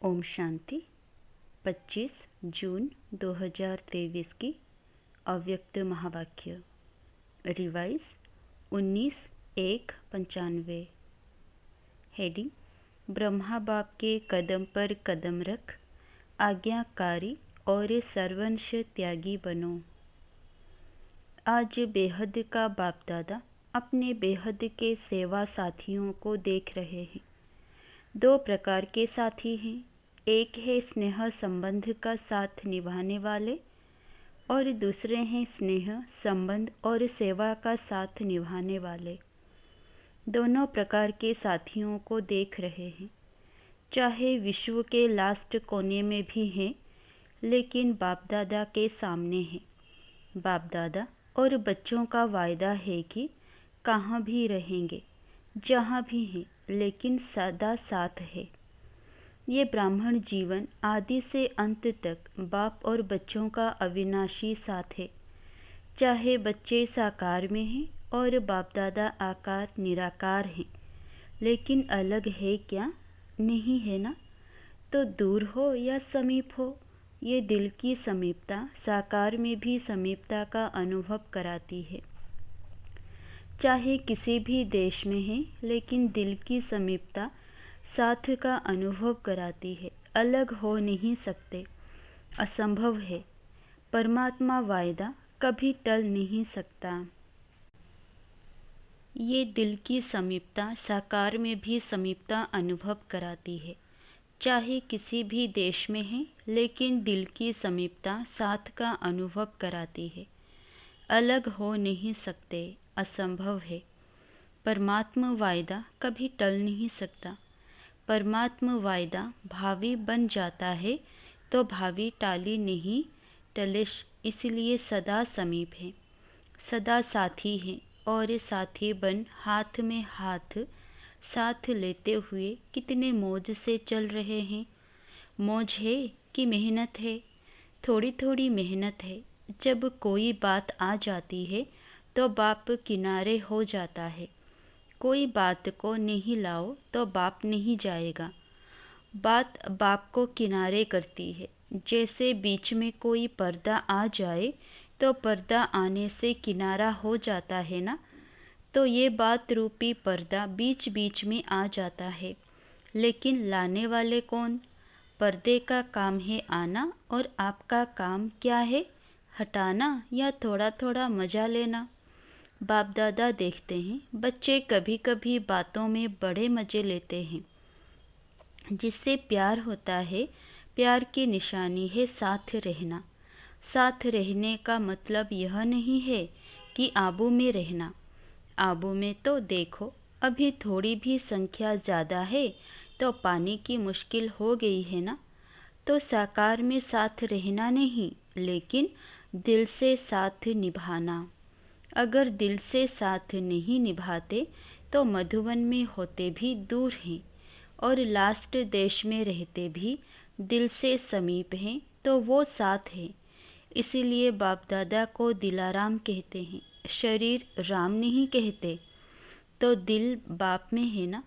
ओम शांति। 25 जून 2023 की अव्यक्त महावाक्य रिवाइज 19/1/95। हेडिंग: ब्रह्मा बाप के कदम पर कदम रख, आज्ञाकारी और सर्वंश त्यागी बनो। आज बेहद का बाप दादा अपने बेहद के सेवा साथियों को देख रहे हैं। दो प्रकार के साथी हैं। एक है स्नेह संबंध का साथ निभाने वाले और दूसरे हैं स्नेह संबंध और सेवा का साथ निभाने वाले। दोनों प्रकार के साथियों को देख रहे हैं। चाहे विश्व के लास्ट कोने में भी हैं, लेकिन बाप दादा के सामने हैं। बाप दादा और बच्चों का वायदा है कि कहाँ भी रहेंगे, जहाँ भी हैं, लेकिन सदा साथ है। ये ब्राह्मण जीवन आदि से अंत तक बाप और बच्चों का अविनाशी साथ है। चाहे बच्चे साकार में हैं और बाप दादा आकार निराकार हैं, लेकिन अलग है क्या? नहीं है ना। तो दूर हो या समीप हो, ये दिल की समीपता साकार में भी समीपता का अनुभव कराती है। चाहे किसी भी देश में है, लेकिन दिल की समीपता साथ का अनुभव कराती है। अलग हो नहीं सकते, असंभव है। परमात्मा वायदा कभी टल नहीं सकता। ये दिल की समीपता साकार में भी समीपता अनुभव कराती है। चाहे किसी भी देश में है, लेकिन दिल की समीपता साथ का अनुभव कराती है। अलग हो नहीं सकते, असंभव है। परमात्मा वायदा कभी टल नहीं सकता। परमात्मा वायदा भावी बन जाता है तो भावी टाली नहीं टले, इसलिए सदा समीप है, सदा साथी हैं और साथी बन हाथ में हाथ साथ लेते हुए कितने मौज से चल रहे हैं। मौज है कि मेहनत है? थोड़ी थोड़ी मेहनत है। जब कोई बात आ जाती है तो बाप किनारे हो जाता है। कोई बात को नहीं लाओ तो बाप नहीं जाएगा। बात बाप को किनारे करती है। जैसे बीच में कोई पर्दा आ जाए तो पर्दा आने से किनारा हो जाता है ना। तो ये बात रूपी पर्दा बीच बीच में आ जाता है, लेकिन लाने वाले कौन? पर्दे का काम है आना, और आपका काम क्या है? हटाना या थोड़ा थोड़ा मजा लेना। बाप दादा देखते हैं बच्चे कभी कभी बातों में बड़े मजे लेते हैं, जिससे प्यार होता है। प्यार की निशानी है साथ रहना। साथ रहने का मतलब यह नहीं है कि आबू में रहना। आबू में तो देखो, अभी थोड़ी भी संख्या ज़्यादा है तो पानी की मुश्किल हो गई है ना। तो साकार में साथ रहना नहीं, लेकिन दिल से साथ निभाना। अगर दिल से साथ नहीं निभाते तो मधुवन में होते भी दूर हैं, और लास्ट देश में रहते भी दिल से समीप हैं, तो वो साथ है। इसीलिए बाप दादा को दिलाराम कहते हैं, शरीर राम नहीं कहते। तो दिल बाप में है ना।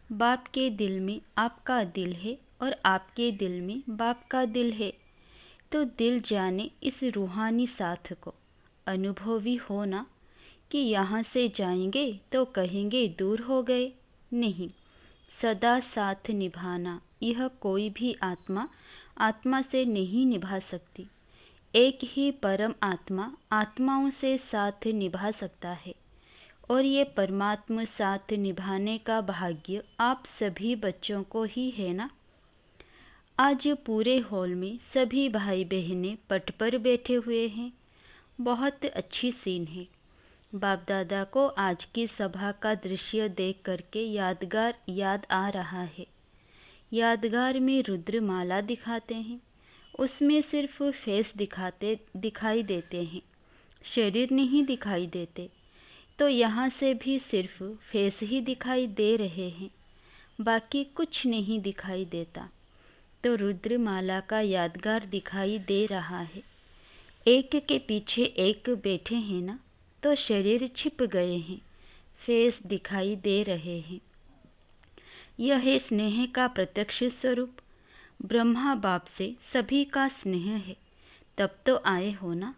बाप के दिल में आपका दिल है और आपके दिल में बाप का दिल है। तो दिल जाने इस रूहानी साथ को। अनुभवी हो ना कि यहाँ से जाएंगे तो कहेंगे दूर हो गए। नहीं, सदा साथ निभाना यह कोई भी आत्मा आत्मा से नहीं निभा सकती। एक ही परम आत्मा आत्माओं से साथ निभा सकता है, और ये परमात्मा साथ निभाने का भाग्य आप सभी बच्चों को ही है ना। आज पूरे हॉल में सभी भाई बहनें पट पर बैठे हुए हैं। बहुत अच्छी सीन है। बाप दादा को आज की सभा का दृश्य देख करके यादगार याद आ रहा है। यादगार में रुद्रमाला दिखाते हैं, उसमें सिर्फ फेस दिखाई देते हैं, शरीर नहीं दिखाई देते। तो यहाँ से भी सिर्फ फेस ही दिखाई दे रहे हैं, बाकी कुछ नहीं दिखाई देता। तो रुद्रमाला का यादगार दिखाई दे रहा है। एक के पीछे एक बैठे हैं ना, तो शरीर छिप गए हैं, फेस दिखाई दे रहे हैं। यह है स्नेह का प्रत्यक्ष स्वरूप। ब्रह्मा बाप से सभी का स्नेह है, तब तो आए हो ना।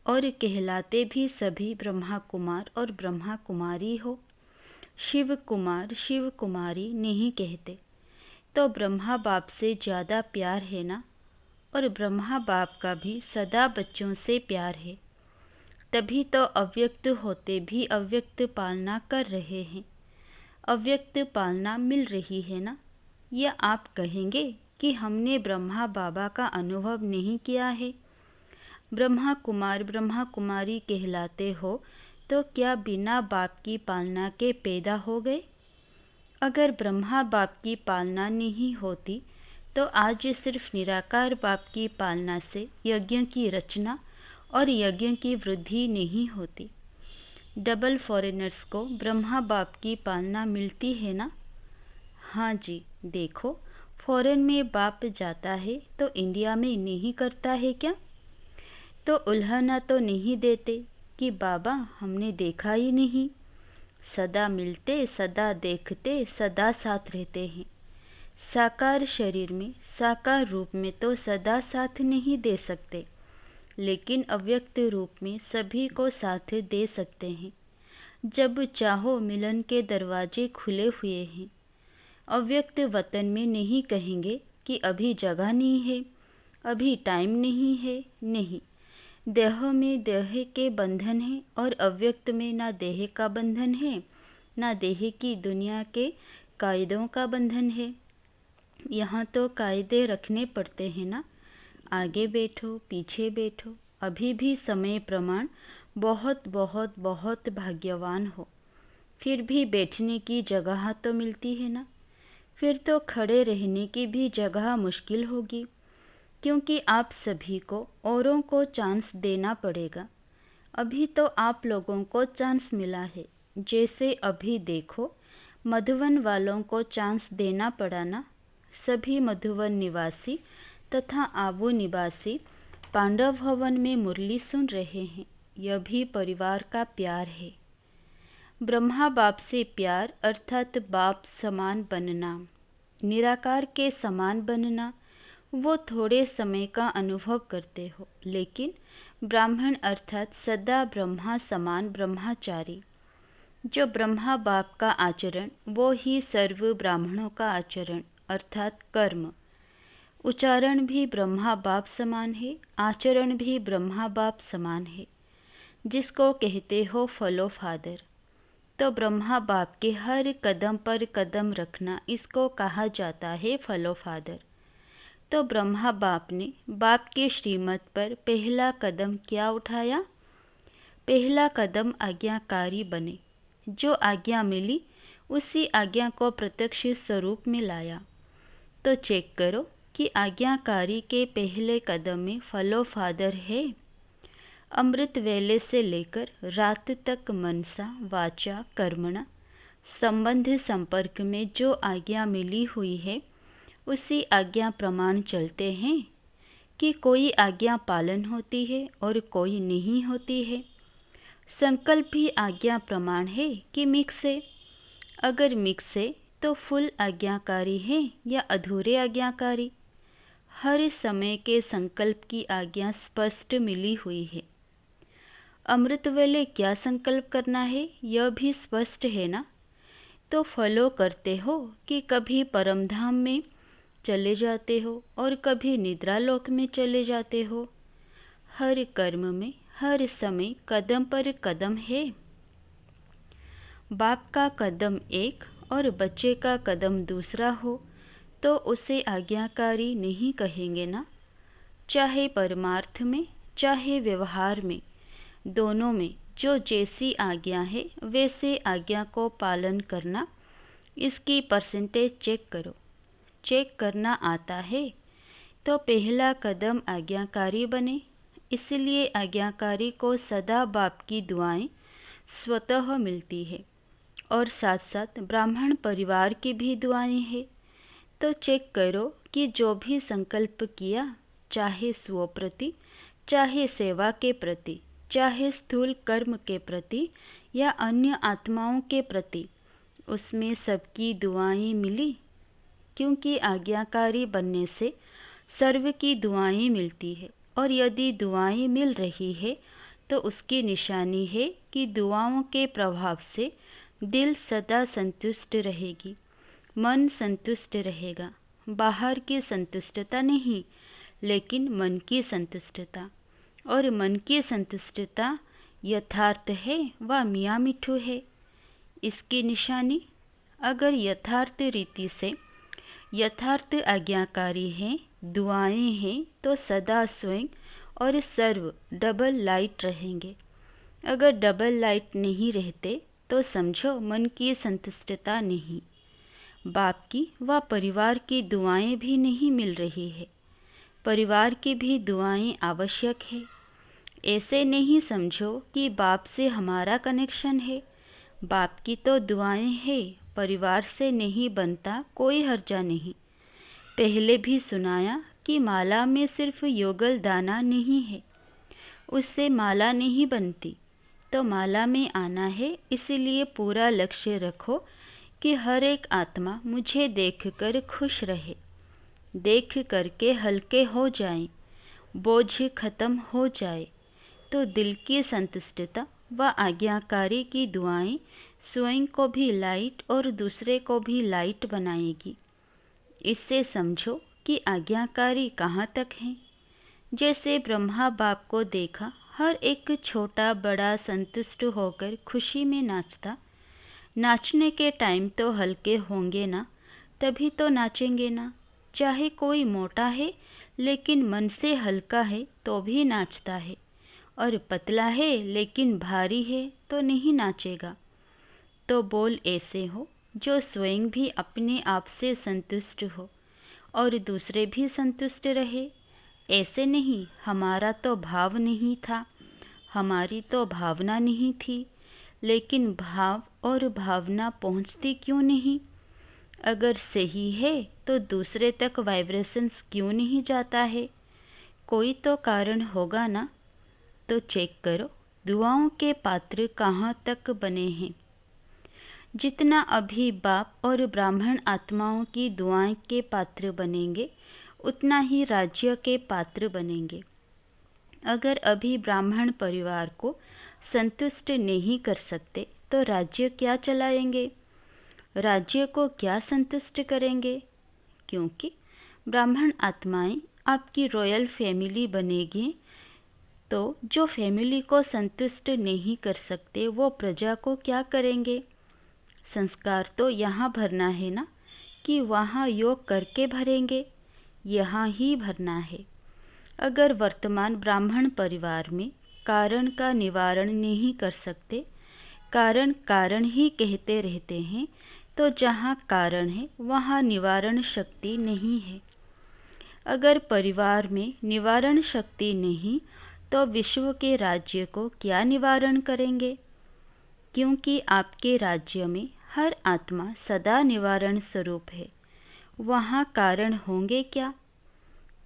और कहलाते भी सभी ब्रह्मा कुमार और ब्रह्मा कुमारी हो। शिव कुमार शिव कुमारी नहीं कहते। तो ब्रह्मा बाप से ज़्यादा प्यार है ना। और ब्रह्मा बाप का भी सदा बच्चों से प्यार है। तभी तो अव्यक्त होते भी अव्यक्त पालना कर रहे हैं। अव्यक्त पालना मिल रही है ना। या आप कहेंगे कि हमने ब्रह्मा बाबा का अनुभव नहीं किया है। ब्रह्मा कुमार ब्रह्मा कुमारी कहलाते हो तो क्या बिना बाप की पालना के पैदा हो गए? अगर ब्रह्मा बाप की पालना नहीं होती तो आज सिर्फ निराकार बाप की पालना से यज्ञ की रचना और यज्ञ की वृद्धि नहीं होती। डबल फॉरेनर्स को ब्रह्मा बाप की पालना मिलती है ना। हाँ जी, देखो, फॉरेन में बाप जाता है तो इंडिया में नहीं करता है क्या? तो उल्हाना तो नहीं देते कि बाबा हमने देखा ही नहीं। सदा मिलते, सदा देखते, सदा साथ रहते हैं। साकार शरीर में, साकार रूप में तो सदा साथ नहीं दे सकते, लेकिन अव्यक्त रूप में सभी को साथ दे सकते हैं। जब चाहो मिलन के दरवाजे खुले हुए हैं। अव्यक्त वतन में नहीं कहेंगे कि अभी जगह नहीं है, अभी टाइम नहीं है। नहीं, देह में देह के बंधन है और अव्यक्त में ना देह का बंधन है, ना देह की दुनिया के कायदों का बंधन है। यहाँ तो कायदे रखने पड़ते हैं ना। आगे बैठो, पीछे बैठो, अभी भी समय प्रमाण बहुत बहुत बहुत भाग्यवान हो। फिर भी बैठने की जगह तो मिलती है ना। फिर तो खड़े रहने की भी जगह मुश्किल होगी, क्योंकि आप सभी को औरों को चांस देना पड़ेगा। अभी तो आप लोगों को चांस मिला है। जैसे अभी देखो, मधुवन वालों को चांस देना पड़ा ना। सभी मधुवन निवासी तथा आबू निवासी पांडव भवन में मुरली सुन रहे हैं। यह भी परिवार का प्यार है। ब्रह्मा बाप से प्यार अर्थात बाप समान बनना, निराकार के समान बनना। वो थोड़े समय का अनुभव करते हो, लेकिन ब्राह्मण अर्थात सदा ब्रह्मा समान ब्रह्मचारी। जो ब्रह्मा बाप का आचरण वो ही सर्व ब्राह्मणों का आचरण अर्थात कर्म। उच्चारण भी ब्रह्मा बाप समान है, आचरण भी ब्रह्मा बाप समान है, जिसको कहते हो फॉलो फादर। तो ब्रह्मा बाप के हर कदम पर कदम रखना, इसको कहा जाता है फॉलो फादर। तो ब्रह्मा बाप ने बाप के श्रीमत पर पहला कदम क्या उठाया? पहला कदम आज्ञाकारी बने। जो आज्ञा मिली उसी आज्ञा को प्रत्यक्ष स्वरूप में लाया। तो चेक करो कि आज्ञाकारी के पहले कदम में फॉलो फादर है। अमृत वेले से लेकर रात तक मनसा वाचा कर्मणा संबंध संपर्क में जो आज्ञा मिली हुई है उसी आज्ञा प्रमाण चलते हैं कि कोई आज्ञा पालन होती है और कोई नहीं होती है। संकल्प भी आज्ञा प्रमाण है कि मिक्स है। अगर मिक्स है तो फुल आज्ञाकारी है या अधूरे आज्ञाकारी। हर समय के संकल्प की आज्ञा स्पष्ट मिली हुई है। अमृत वेले क्या संकल्प करना है यह भी स्पष्ट है ना। तो फॉलो करते हो कि कभी परमधाम में चले जाते हो और कभी निद्रालोक में चले जाते हो। हर कर्म में हर समय कदम पर कदम है। बाप का कदम एक और बच्चे का कदम दूसरा हो तो उसे आज्ञाकारी नहीं कहेंगे ना। चाहे परमार्थ में चाहे व्यवहार में, दोनों में जो जैसी आज्ञा है वैसे आज्ञा को पालन करना। इसकी परसेंटेज चेक करो। चेक करना आता है तो पहला कदम आज्ञाकारी बने। इसलिए आज्ञाकारी को सदा बाप की दुआएं स्वतः मिलती है और साथ साथ ब्राह्मण परिवार की भी दुआएं हैं। तो चेक करो कि जो भी संकल्प किया, चाहे स्व प्रति, चाहे सेवा के प्रति, चाहे स्थूल कर्म के प्रति या अन्य आत्माओं के प्रति, उसमें सबकी दुआएं मिली। क्योंकि आज्ञाकारी बनने से सर्व की दुआएं मिलती है, और यदि दुआएं मिल रही है तो उसकी निशानी है कि दुआओं के प्रभाव से दिल सदा संतुष्ट रहेगी, मन संतुष्ट रहेगा। बाहर की संतुष्टता नहीं, लेकिन मन की संतुष्टता। और मन की संतुष्टता यथार्थ है व मियाँ मिठू है। इसकी निशानी, अगर यथार्थ रीति से यथार्थ आज्ञाकारी हैं, दुआएं हैं, तो सदा स्वयं और सर्व डबल लाइट रहेंगे। अगर डबल लाइट नहीं रहते तो समझो मन की संतुष्टता नहीं। बाप की व परिवार की दुआएं भी नहीं मिल रही है। परिवार की भी दुआएं आवश्यक है। ऐसे नहीं समझो कि बाप से हमारा कनेक्शन है। बाप की तो दुआएं हैं, परिवार से नहीं बनता कोई हर्जा नहीं। पहले भी सुनाया कि माला में सिर्फ योगल दाना नहीं है, उससे माला नहीं बनती। तो माला में आना है, इसलिए पूरा लक्ष्य रखो कि हर एक आत्मा मुझे देखकर खुश रहे, देख करके हल्के हो जाएं, बोझ खत्म हो जाए। तो दिल की संतुष्टता व आज्ञाकारी की दुआएं स्वयं को भी लाइट और दूसरे को भी लाइट बनाएगी। इससे समझो कि आज्ञाकारी कहाँ तक हैं। जैसे ब्रह्मा बाप को देखा, हर एक छोटा बड़ा संतुष्ट होकर खुशी में नाचता। नाचने के टाइम तो हल्के होंगे ना, तभी तो नाचेंगे ना। चाहे कोई मोटा है लेकिन मन से हल्का है तो भी नाचता है, और पतला है लेकिन भारी है तो नहीं नाचेगा। तो बोल ऐसे हो जो स्वयं भी अपने आप से संतुष्ट हो और दूसरे भी संतुष्ट रहे। ऐसे नहीं हमारा तो भाव नहीं था, हमारी तो भावना नहीं थी, लेकिन भाव और भावना पहुंचती क्यों नहीं? अगर सही है तो दूसरे तक वाइब्रेशंस क्यों नहीं जाता है? कोई तो कारण होगा ना। तो चेक करो दुआओं के पात्र कहाँ तक बने हैं। जितना अभी बाप और ब्राह्मण आत्माओं की दुआएं के पात्र बनेंगे, उतना ही राज्य के पात्र बनेंगे। अगर अभी ब्राह्मण परिवार को संतुष्ट नहीं कर सकते तो राज्य क्या चलाएंगे? राज्य को क्या संतुष्ट करेंगे? क्योंकि ब्राह्मण आत्माएं आपकी रॉयल फैमिली बनेगी, तो जो फैमिली को संतुष्ट नहीं कर सकते वो प्रजा को क्या करेंगे? संस्कार तो यहाँ भरना है ना, कि वहाँ योग करके भरेंगे? यहाँ ही भरना है। अगर वर्तमान ब्राह्मण परिवार में कारण का निवारण नहीं कर सकते, कारण कारण ही कहते रहते हैं, तो जहाँ कारण है वहाँ निवारण शक्ति नहीं है। अगर परिवार में निवारण शक्ति नहीं तो विश्व के राज्य को क्या निवारण करेंगे? क्योंकि आपके राज्य में हर आत्मा सदा निवारण स्वरूप है, वहाँ कारण होंगे क्या?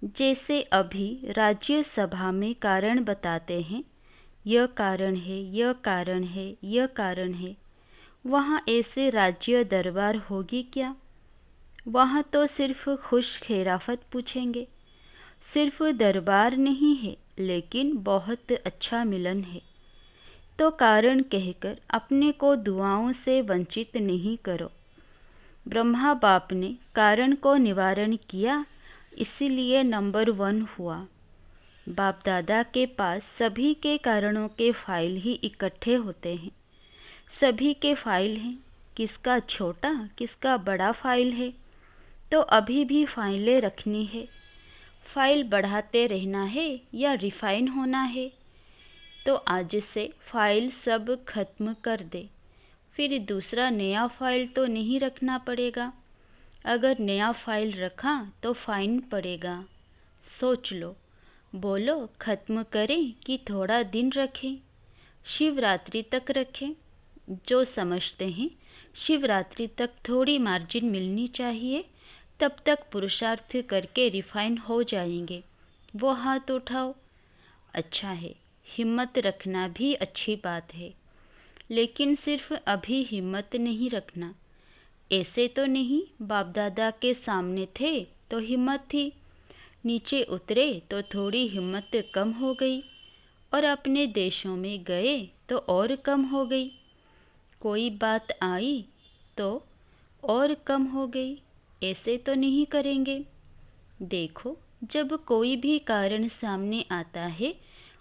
जैसे अभी राज्य सभा में कारण बताते हैं, यह कारण है, यह कारण है, यह कारण है, वहाँ ऐसे राज्य दरबार होगी क्या? वहाँ तो सिर्फ खुश खैराफत पूछेंगे। सिर्फ दरबार नहीं है, लेकिन बहुत अच्छा मिलन है। तो कारण कहकर अपने को दुआओं से वंचित नहीं करो। ब्रह्मा बाप ने कारण को निवारण किया, इसीलिए नंबर 1 हुआ। बाप दादा के पास सभी के कारणों के फाइल ही इकट्ठे होते हैं। सभी के फाइल हैं, किसका छोटा किसका बड़ा फाइल है। तो अभी भी फाइलें रखनी है। फाइल बढ़ाते रहना है या रिफाइन होना है? तो आज से फाइल सब खत्म कर दे, फिर दूसरा नया फाइल तो नहीं रखना पड़ेगा। अगर नया फाइल रखा तो फाइन पड़ेगा। सोच लो, बोलो खत्म करें कि थोड़ा दिन रखें, शिवरात्रि तक रखें। जो समझते हैं शिवरात्रि तक थोड़ी मार्जिन मिलनी चाहिए, तब तक पुरुषार्थ करके रिफाइन हो जाएंगे, वो हाथ उठाओ। अच्छा है, हिम्मत रखना भी अच्छी बात है, लेकिन सिर्फ अभी हिम्मत नहीं रखना। ऐसे तो नहीं, बाप दादा के सामने थे तो हिम्मत थी, नीचे उतरे तो थोड़ी हिम्मत कम हो गई, और अपने देशों में गए तो और कम हो गई। कोई बात आई तो और कम हो गई। ऐसे तो नहीं करेंगे। देखो, जब कोई भी कारण सामने आता है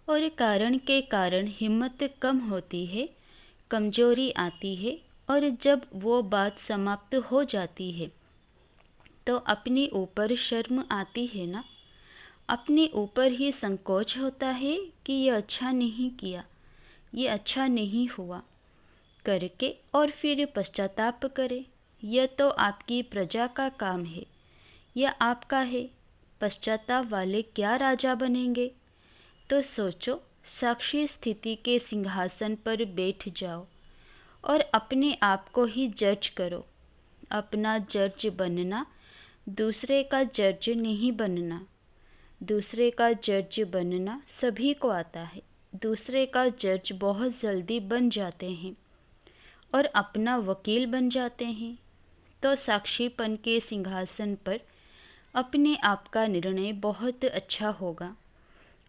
और कारण के कारण हिम्मत कम होती है, कमजोरी आती है, और जब वो बात समाप्त हो जाती है तो अपने ऊपर शर्म आती है ना, अपने ऊपर ही संकोच होता है कि ये अच्छा नहीं किया, ये अच्छा नहीं हुआ करके, और फिर पश्चाताप करे। यह तो आपकी प्रजा का काम है, यह आपका है। पश्चाताप वाले क्या राजा बनेंगे? तो सोचो, साक्षी स्थिति के सिंहासन पर बैठ जाओ और अपने आप को ही जज करो। अपना जज बनना, दूसरे का जज नहीं बनना। दूसरे का जज बनना सभी को आता है। दूसरे का जज बहुत जल्दी बन जाते हैं और अपना वकील बन जाते हैं। तो साक्षीपन के सिंहासन पर अपने आप का निर्णय बहुत अच्छा होगा।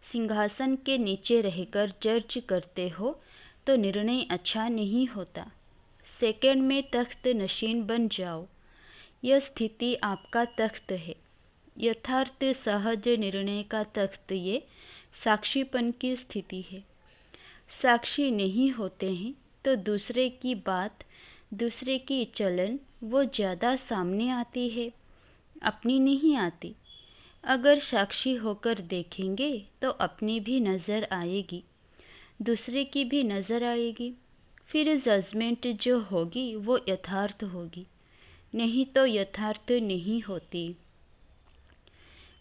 सिंहासन के नीचे रहकर जज करते हो तो निर्णय अच्छा नहीं होता। सेकंड में तख्त नशीन बन जाओ। यह स्थिति आपका तख्त है, यथार्थ सहज निर्णय का तख्त। ये साक्षीपन की स्थिति है। साक्षी नहीं होते हैं तो दूसरे की बात, दूसरे की चलन वो ज़्यादा सामने आती है, अपनी नहीं आती। अगर साक्षी होकर देखेंगे तो अपनी भी नज़र आएगी, दूसरे की भी नज़र आएगी। फिर जजमेंट जो होगी वो यथार्थ होगी, नहीं तो यथार्थ नहीं होती।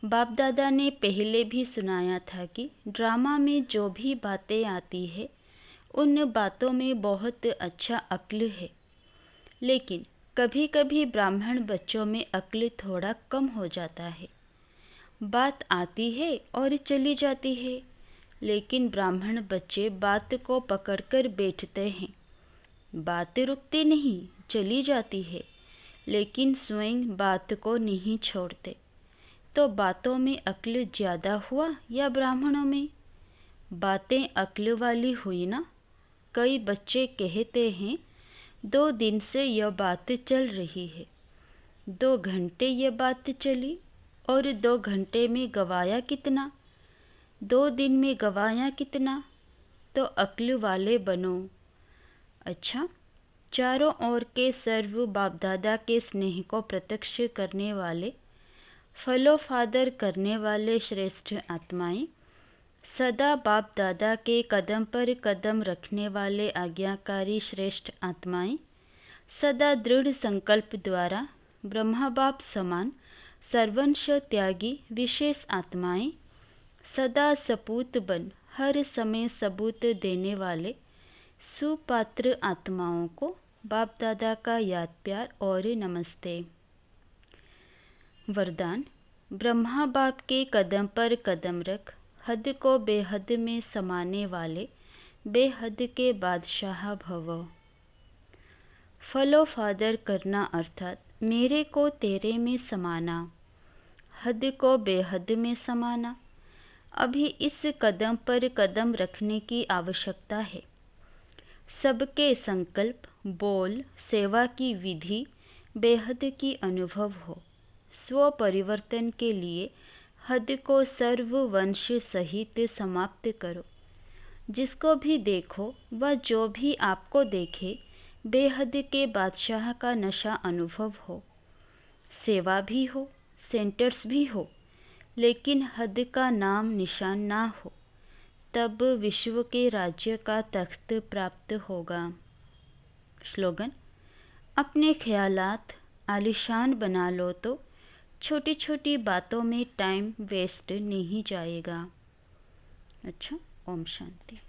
बाप दादा ने पहले भी सुनाया था कि ड्रामा में जो भी बातें आती है उन बातों में बहुत अच्छा अक्ल है, लेकिन कभी कभी ब्राह्मण बच्चों में अक्ल थोड़ा कम हो जाता है। बात आती है और चली जाती है, लेकिन ब्राह्मण बच्चे बात को पकड़कर बैठते हैं। बात रुकती नहीं, चली जाती है, लेकिन स्वयं बात को नहीं छोड़ते। तो बातों में अक्ल ज़्यादा हुआ या ब्राह्मणों में? बातें अक्ल वाली हुई ना। कई बच्चे कहते हैं 2 दिन से यह बात चल रही है, 2 घंटे यह बात चली, और 2 घंटे में गवाया कितना, 2 दिन में गवाया कितना। तो अक्ल वाले बनो। अच्छा, चारों ओर के सर्व बाप दादा के स्नेह को प्रत्यक्ष करने वाले, फॉलो फादर करने वाले श्रेष्ठ आत्माएं, सदा बाप दादा के कदम पर कदम रखने वाले आज्ञाकारी श्रेष्ठ आत्माएं, सदा दृढ़ संकल्प द्वारा ब्रह्मा बाप समान सर्वंश त्यागी विशेष आत्माएं, सदा सपूत बन हर समय सबूत देने वाले सुपात्र आत्माओं को बाप दादा का याद प्यार और नमस्ते। वरदान: ब्रह्मा बाप के कदम पर कदम रख, हद को बेहद में समाने वाले बेहद के बादशाह भव। फॉलो फादर करना अर्थात मेरे को तेरे में समाना, हद को बेहद में समाना। अभी इस कदम पर कदम रखने की आवश्यकता है। सबके संकल्प, बोल, सेवा की विधि बेहद की अनुभव हो। स्व परिवर्तन के लिए हद को सर्व वंश सहित समाप्त करो। जिसको भी देखो वह जो भी आपको देखे बेहद के बादशाह का नशा अनुभव हो। सेवा भी हो, सेंटर्स भी हो, लेकिन हद का नाम निशान ना हो, तब विश्व के राज्य का तख्त प्राप्त होगा। स्लोगन: अपने ख्यालात आलिशान बना लो तो छोटी छोटी बातों में टाइम वेस्ट नहीं जाएगा। अच्छा, ओम शांति।